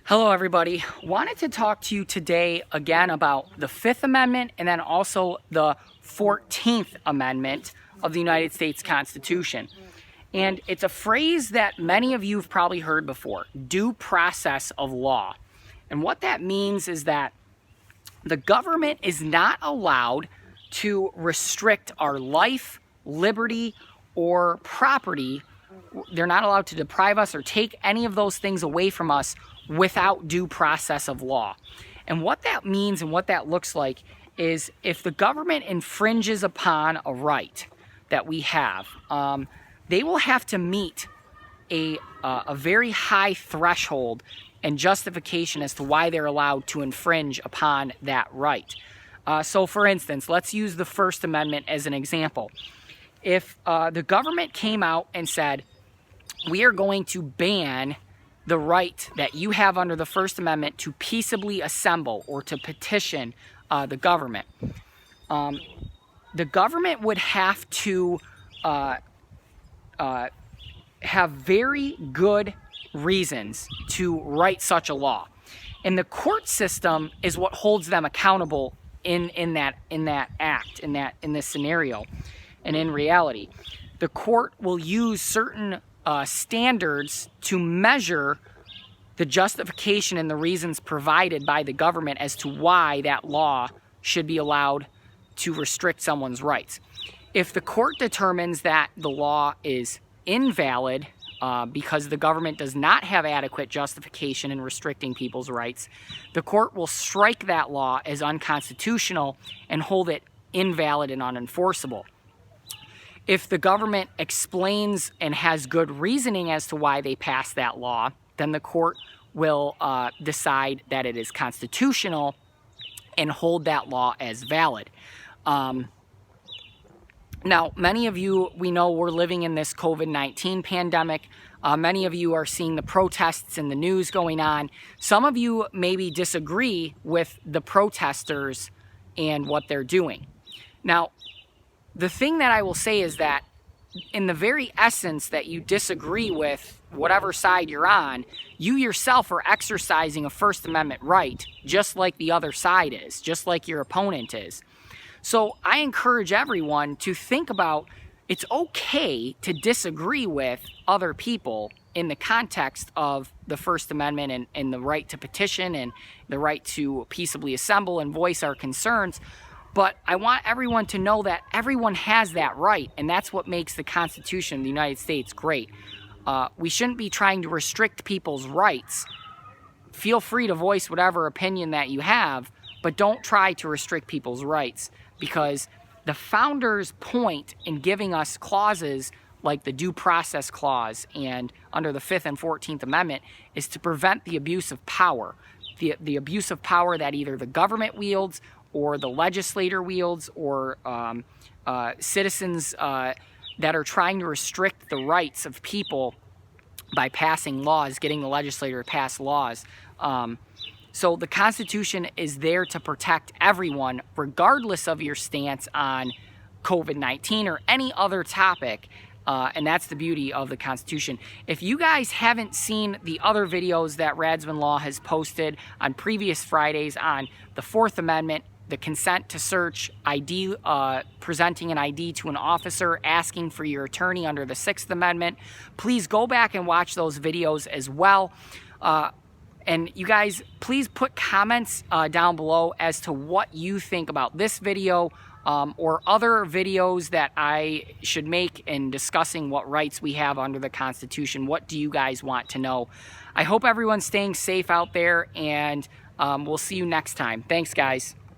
Hello everybody. Wanted to talk to you today again about the Fifth Amendment and then also the 14th Amendment of the United States Constitution. And it's a phrase that many of you have probably heard before, due process of law. And what that means is that the government is not allowed to restrict our life, liberty, or property. They're not allowed to deprive us or take any of those things away from us without due process of law. And what that means and what that looks like is if the government infringes upon a right that we have, they will have to meet a very high threshold and justification as to why they're allowed to infringe upon that right. So for instance, let's use the First Amendment as an example. If the government came out and said, we are going to ban the right that you have under the First Amendment to peaceably assemble or to petition the government, the government would have to have very good reasons to write such a law. And the court system is what holds them accountable in this scenario. And in reality, the court will use certain standards to measure the justification and the reasons provided by the government as to why that law should be allowed to restrict someone's rights. If the court determines that the law is invalid because the government does not have adequate justification in restricting people's rights, the court will strike that law as unconstitutional and hold it invalid and unenforceable. If the government explains and has good reasoning as to why they passed that law, then the court will decide that it is constitutional and hold that law as valid. Now, many of you, we know we're living in this COVID-19 pandemic. Many of you are seeing the protests in the news going on. Some of you maybe disagree with the protesters and what they're doing. Now, the thing that I will say is that in the very essence that you disagree with whatever side you're on, you yourself are exercising a First Amendment right, just like the other side is, just like your opponent is. So I encourage everyone to think about it's okay to disagree with other people in the context of the First Amendment and the right to petition and the right to peaceably assemble and voice our concerns. But I want everyone to know that everyone has that right, and that's what makes the Constitution of the United States great. We shouldn't be trying to restrict people's rights. Feel free to voice whatever opinion that you have, but don't try to restrict people's rights, because the founders' point in giving us clauses like the Due Process Clause and under the 5th and 14th Amendment is to prevent the abuse of power. The abuse of power that either the government wields or the legislator wields or citizens that are trying to restrict the rights of people by passing laws, getting the legislator to pass laws. So the Constitution is there to protect everyone, regardless of your stance on COVID-19 or any other topic. And that's the beauty of the Constitution. If you guys haven't seen the other videos that Radsman Law has posted on previous Fridays on the Fourth Amendment, the consent to search, ID, presenting an ID to an officer, asking for your attorney under the Sixth Amendment, please go back and watch those videos as well. And you guys, please put comments down below as to what you think about this video or other videos that I should make in discussing what rights we have under the Constitution. What do you guys want to know? I hope everyone's staying safe out there, and we'll see you next time. Thanks, guys.